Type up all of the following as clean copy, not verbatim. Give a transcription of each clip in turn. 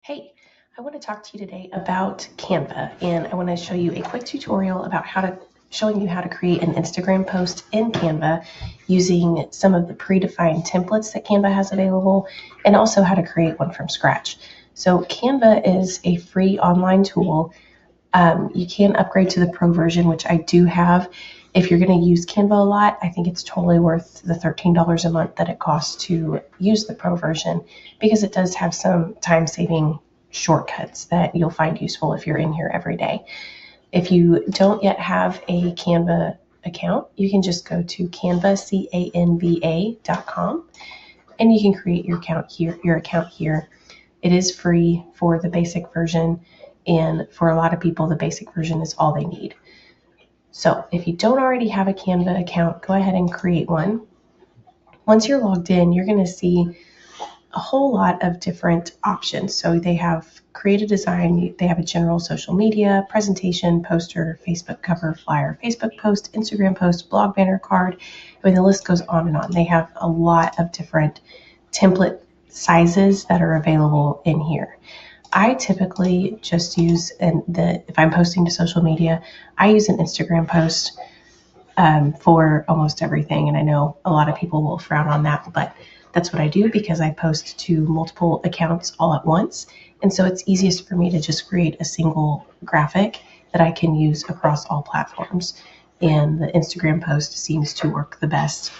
Hey, I want to talk to you today about Canva, and I want to show you a quick tutorial about showing you how to create an Instagram post in Canva using some of the predefined templates that Canva has available, and also how to create one from scratch. So Canva is a free online tool. You can upgrade to the pro version, which I do have. If you're going to use Canva a lot, I think it's totally worth the $13 a month that it costs to use the pro version, because it does have some time-saving shortcuts that you'll find useful if you're in here every day. If you don't yet have a Canva account, you can just go to Canva, Canva.com, and you can create your account here. It is free for the basic version, and for a lot of people, the basic version is all they need. So if you don't already have a Canva account, go ahead and create one. Once you're logged in, you're going to see a whole lot of different options. So they have create a design, they have a general social media, presentation, poster, Facebook cover, flyer, Facebook post, Instagram post, blog banner, card. I mean, the list goes on and on. They have a lot of different template sizes that are available in here. I typically just use, if I'm posting to social media, I use an Instagram post for almost everything. And I know a lot of people will frown on that, but that's what I do because I post to multiple accounts all at once. And so it's easiest for me to just create a single graphic that I can use across all platforms. And the Instagram post seems to work the best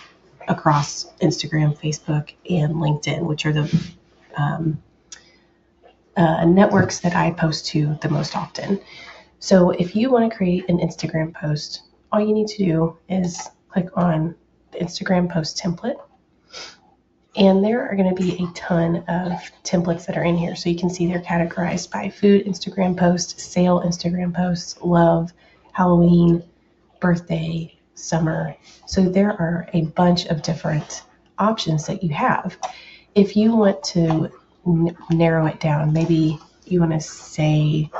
across Instagram, Facebook, and LinkedIn, which are the networks that I post to the most often. So if you want to create an Instagram post, all you need to do is click on the Instagram post template. And there are going to be a ton of templates that are in here. So you can see they're categorized by food Instagram post, sale Instagram posts, love, Halloween, birthday, summer. So there are a bunch of different options that you have. If you want to narrow it down, maybe you want to say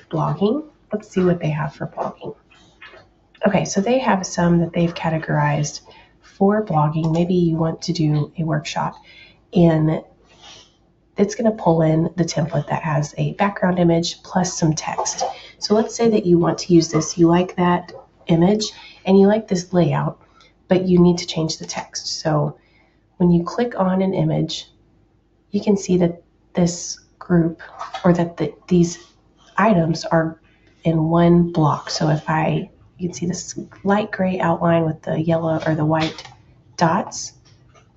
blogging. Let's see what they have for blogging. Okay, so they have some that they've categorized for blogging. Maybe you want to do a workshop, and it's going to pull in the template that has a background image plus some text. So let's say that you want to use this, you like that image and you like this layout, but you need to change the text. So when you click on an image, you can see that this group, or that these items are in one block. So you can see this light gray outline with the yellow or the white dots.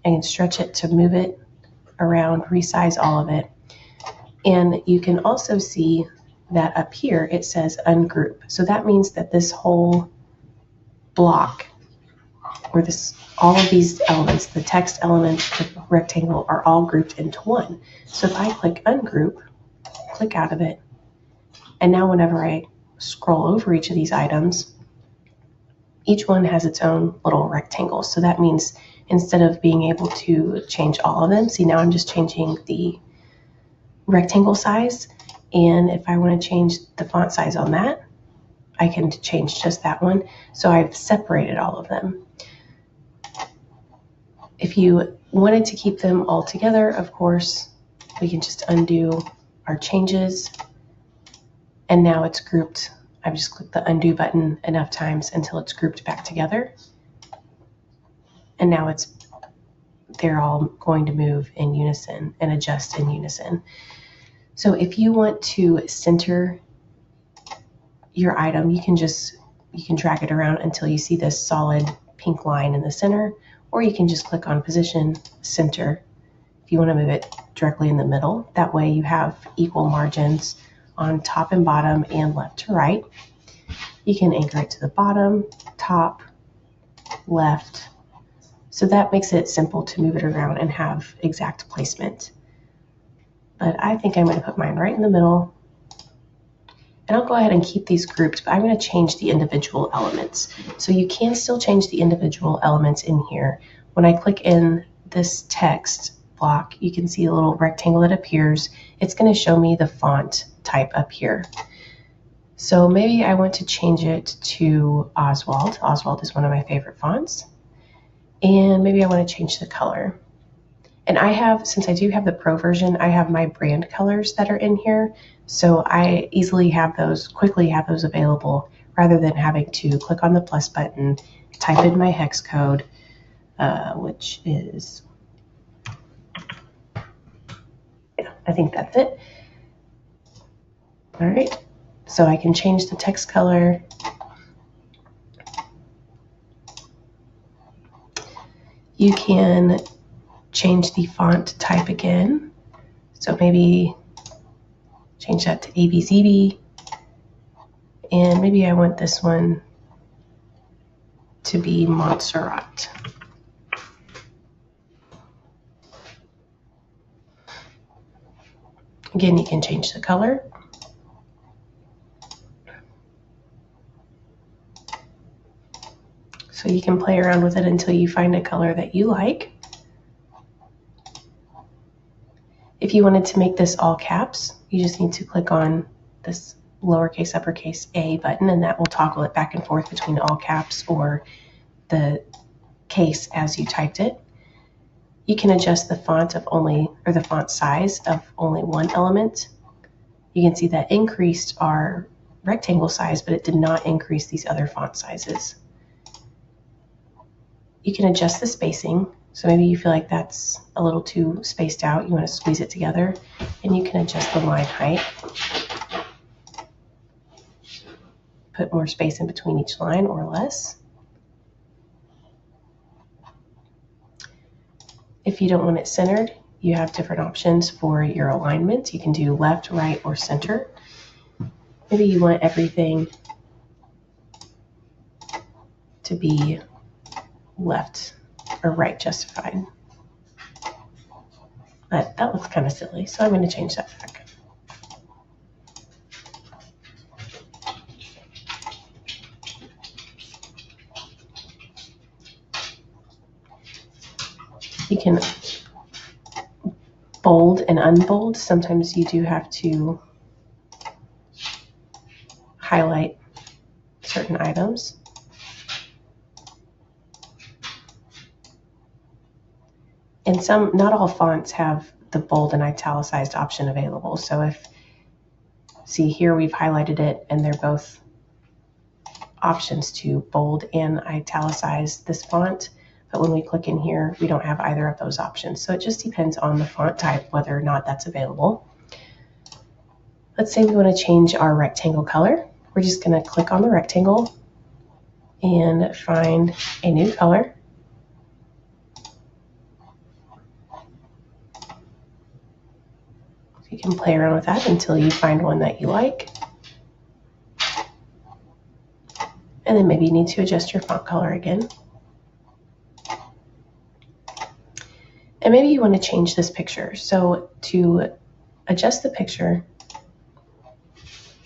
I can stretch it to move it around, resize all of it. And you can also see that up here it says ungroup. So that means that this whole block, or all of these elements, the text element, the rectangle, are all grouped into one. So if I click ungroup, click out of it, and now whenever I scroll over each of these items, each one has its own little rectangle. So that means instead of being able to change all of them, see, now I'm just changing the rectangle size. And if I want to change the font size on that, I can change just that one. So I've separated all of them. If you wanted to keep them all together, of course, we can just undo our changes. And now it's grouped. I've just clicked the undo button enough times until it's grouped back together. And now they're all going to move in unison and adjust in unison. So if you want to center your item, you can drag it around until you see this solid pink line in the center, or you can just click on position, center, if you want to move it directly in the middle. That way you have equal margins on top and bottom and left to right. You can anchor it to the bottom, top, left. So that makes it simple to move it around and have exact placement. But I think I'm going to put mine right in the middle. And I'll go ahead and keep these grouped, but I'm going to change the individual elements. So you can still change the individual elements in here. When I click in this text block, you can see a little rectangle that appears. It's going to show me the font type up here. So maybe I want to change it to Oswald. Oswald is one of my favorite fonts. And maybe I want to change the color. And I have, since I do have the Pro version, I have my brand colors that are in here. So I easily have those, quickly have those available rather than having to click on the plus button, type in my hex code, which is, yeah, I think that's it. All right, so I can change the text color. You can change the font type again. So maybe change that to ABZB. And maybe I want this one to be Montserrat. Again, you can change the color. So you can play around with it until you find a color that you like. If you wanted to make this all caps, you just need to click on this lowercase uppercase A button, and that will toggle it back and forth between all caps or the case as you typed it. You can adjust the font of only, or the font size of only one element. You can see that increased our rectangle size, but it did not increase these other font sizes. You can adjust the spacing. So maybe you feel like that's a little too spaced out. You want to squeeze it together, and you can adjust the line height. Put more space in between each line or less. If you don't want it centered, you have different options for your alignment. You can do left, right, or center. Maybe you want everything to be left or right justified. But that looks kind of silly, so I'm going to change that back. You can bold and unbold. Sometimes you do have to highlight certain items. And some, not all fonts have the bold and italicized option available. So if, see here we've highlighted it and they're both options to bold and italicize this font. But when we click in here, we don't have either of those options. So it just depends on the font type, whether or not that's available. Let's say we want to change our rectangle color. We're just going to click on the rectangle and find a new color. So you can play around with that until you find one that you like. And then maybe you need to adjust your font color again. And maybe you want to change this picture. So to adjust the picture,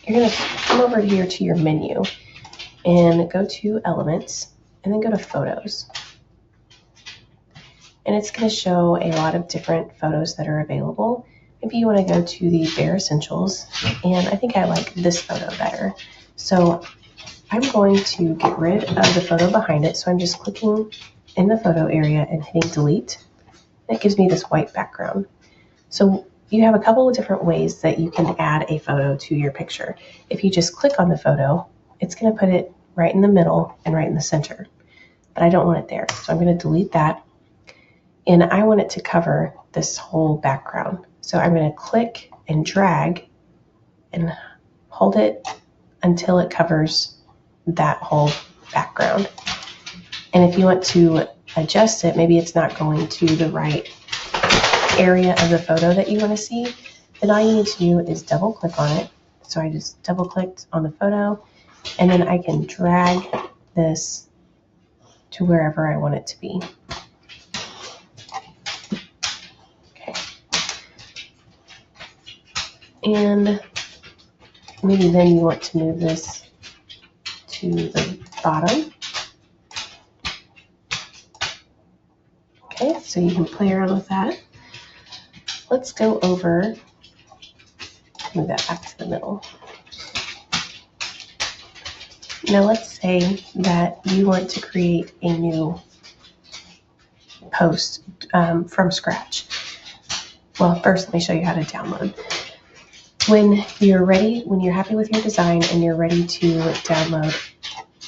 you're going to come over here to your menu and go to Elements and then go to Photos. And it's going to show a lot of different photos that are available. Maybe you want to go to the Bare Essentials, and I think I like this photo better. So I'm going to get rid of the photo behind it. So I'm just clicking in the photo area and hitting delete. It gives me this white background. So you have a couple of different ways that you can add a photo to your picture. If you just click on the photo, it's going to put it right in the middle and right in the center. But I don't want it there. So I'm going to delete that. And I want it to cover this whole background. So I'm going to click and drag and hold it until it covers that whole background. And if you want to adjust it, maybe it's not going to the right area of the photo that you want to see, then all you need to do is double click on it. So I just double clicked on the photo, and then I can drag this to wherever I want it to be. Okay. And maybe then you want to move this to the bottom. Okay, so you can play around with that. Let's go over, move that back to the middle. Now let's say that you want to create a new post from scratch. Well, first let me show you how to download. When you're ready, when you're happy with your design and you're ready to download,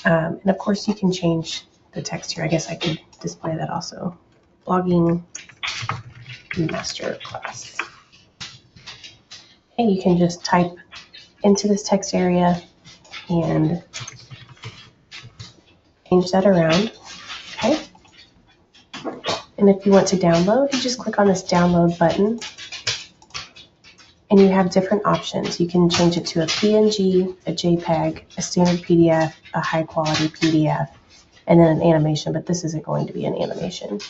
and of course you can change the text here. I guess I could display that also. Blogging masterclass. And you can just type into this text area and change that around. Okay. And if you want to download, you just click on this download button. And you have different options. You can change it to a PNG, a JPEG, a standard PDF, a high quality PDF, and then an animation, but this isn't going to be an animation.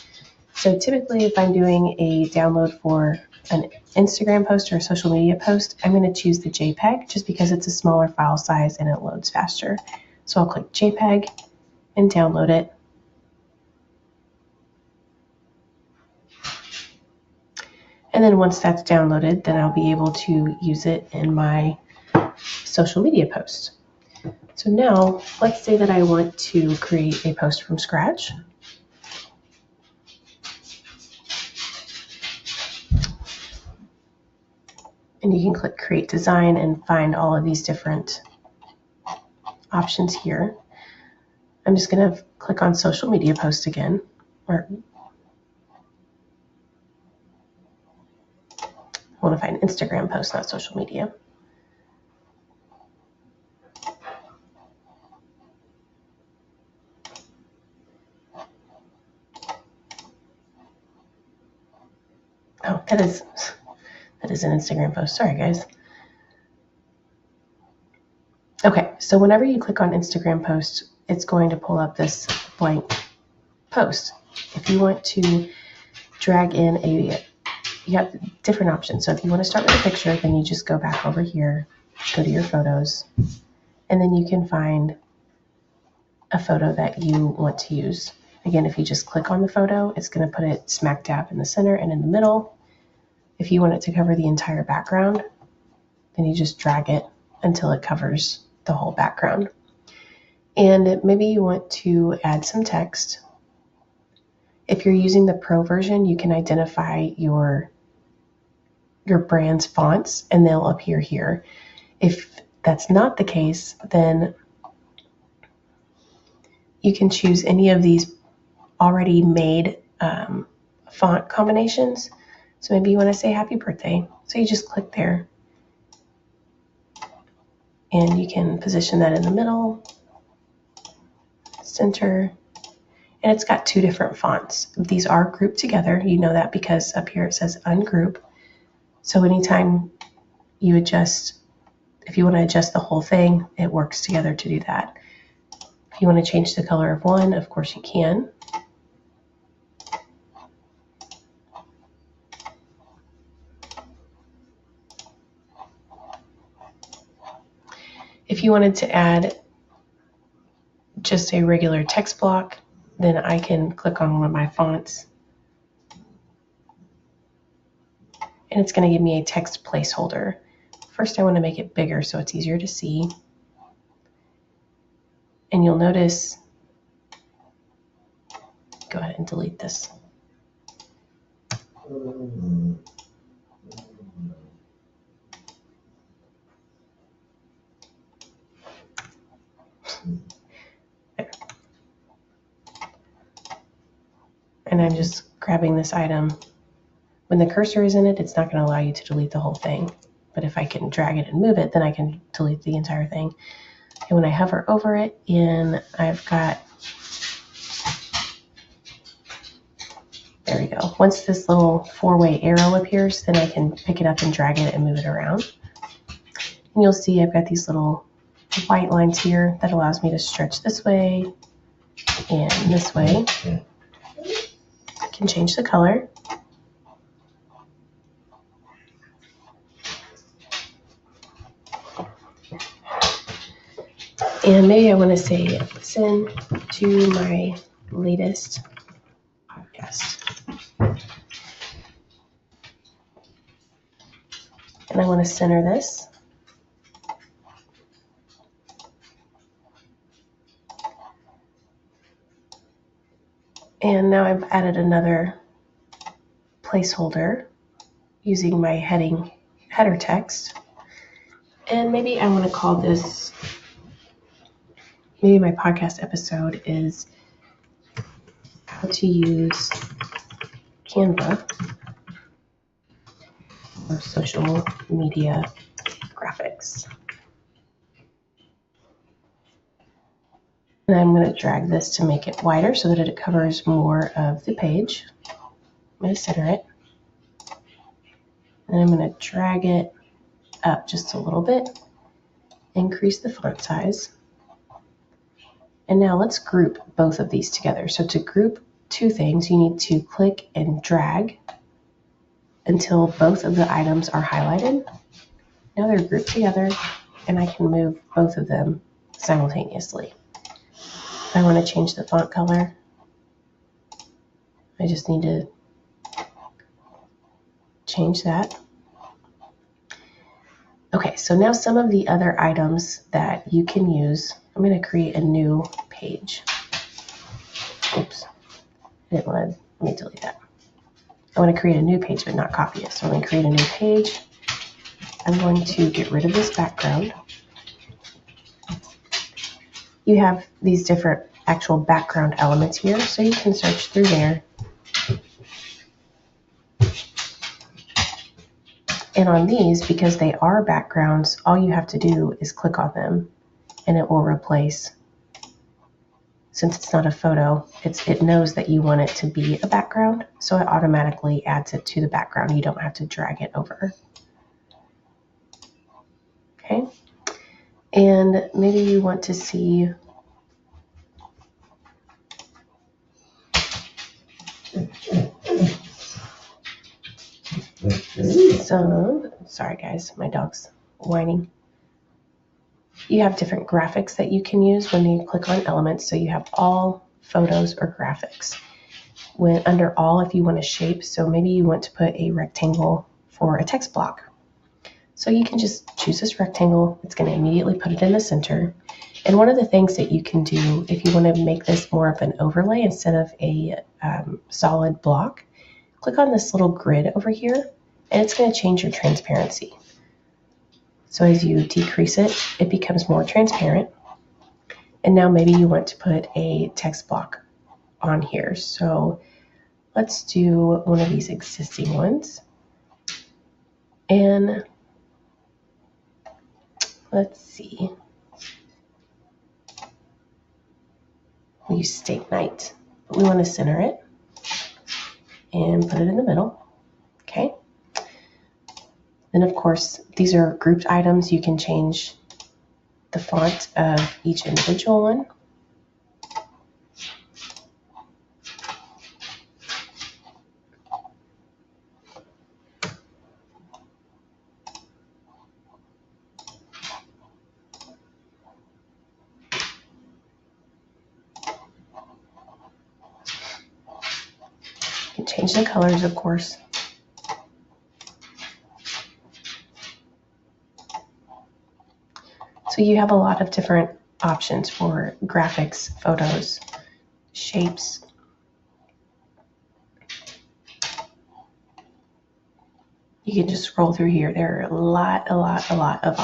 So typically if I'm doing a download for an Instagram post or a social media post, I'm going to choose the JPEG just because it's a smaller file size and it loads faster. So I'll click JPEG and download it. And then once that's downloaded, then I'll be able to use it in my social media post. So now let's say that I want to create a post from scratch. And you can click create design and find all of these different options here. I'm just going to click on social media post again, or I want to find Instagram post, not social media. Oh, that is an Instagram post. Sorry, guys. Okay, so whenever you click on Instagram post, it's going to pull up this blank post. If you want to drag in you have different options. So if you want to start with a picture, then you just go back over here, go to your photos, and then you can find a photo that you want to use. Again, if you just click on the photo, it's going to put it smack dab in the center and in the middle. If you want it to cover the entire background, then you just drag it until it covers the whole background. And maybe you want to add some text. If you're using the Pro version, you can identify your brand's fonts and they'll appear here. If that's not the case, then you can choose any of these already made font combinations. So maybe you want to say happy birthday. So you just click there and you can position that in the middle, center, and it's got two different fonts. These are grouped together. You know that because up here it says ungroup. So anytime you adjust, if you want to adjust the whole thing, it works together to do that. If you want to change the color of one, of course you can. If you wanted to add just a regular text block, then I can click on one of my fonts and it's going to give me a text placeholder. First, I want to make it bigger so it's easier to see. And you'll notice, go ahead and delete this. And I'm just grabbing this item. When the cursor is in it, it's not going to allow you to delete the whole thing. But if I can drag it and move it, then I can delete the entire thing. And when I hover over it, and I've got, there we go. Once this little four-way arrow appears, then I can pick it up and drag it and move it around. And you'll see I've got these little white lines here that allows me to stretch this way and this way. I can change the color. And maybe I want to say, listen to my latest podcast. And I want to center this. And now I've added another placeholder using my header text. And maybe I want to call this, maybe my podcast episode is how to use Canva for social media graphics. And I'm going to drag this to make it wider so that it covers more of the page. I'm going to center it. And I'm going to drag it up just a little bit, increase the font size. And now let's group both of these together. So to group two things, you need to click and drag until both of the items are highlighted. Now they're grouped together, and I can move both of them simultaneously. If I want to change the font color, I just need to change that. Okay, so now some of the other items that you can use, I'm going to create a new page. Oops, I didn't want to, let me delete that. I want to create a new page but not copy it. So I'm going to create a new page. I'm going to get rid of this background. You have these different actual background elements here, so you can search through there. And on these, because they are backgrounds, all you have to do is click on them and it will replace. Since it's not a photo, it knows that you want it to be a background, so it automatically adds it to the background. You don't have to drag it over. Okay, and maybe you want to see some, sorry guys, my dog's whining. You have different graphics that you can use when you click on elements. So you have all, photos, or graphics. When under all, if you want a shape, so maybe you want to put a rectangle for a text block. So you can just choose this rectangle. It's going to immediately put it in the center. And one of the things that you can do if you want to make this more of an overlay instead of a solid block, click on this little grid over here, and it's going to change your transparency. So as you decrease it, it becomes more transparent. And now maybe you want to put a text block on here. So let's do one of these existing ones. And let's see. We use steak night. We want to center it and put it in the middle. Okay. Then of course, these are grouped items. You can change the font of each individual one. You can change the colors, of course. So you have a lot of different options for graphics, photos, shapes. You can just scroll through here. There are a lot of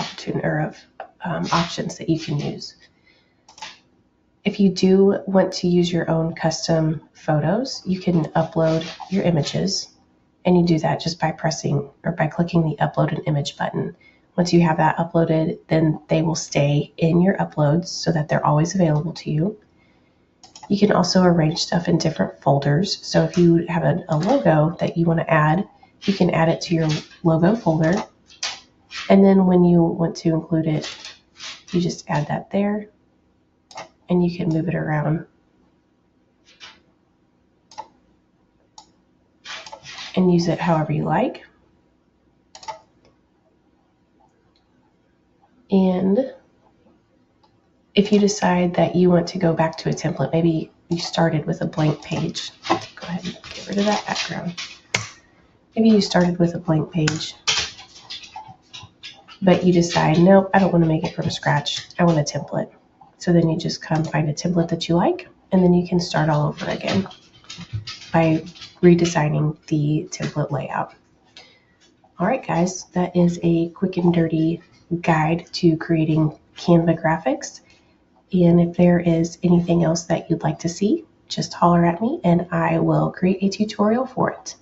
options that you can use. If you do want to use your own custom photos, you can upload your images, and you do that just by pressing or by clicking the upload an image button. Once you have that uploaded, then they will stay in your uploads so that they're always available to you. You can also arrange stuff in different folders. So if you have a logo that you want to add, you can add it to your logo folder. And then when you want to include it, you just add that there, and you can move it around and use it however you like. And if you decide that you want to go back to a template, maybe you started with a blank page. Go ahead and get rid of that background. Maybe you started with a blank page, but you decide, nope, I don't want to make it from scratch. I want a template. So then you just come find a template that you like, and then you can start all over again by redesigning the template layout. All right, guys, that is a quick and dirty guide to creating Canva graphics. And if there is anything else that you'd like to see, just holler at me and I will create a tutorial for it.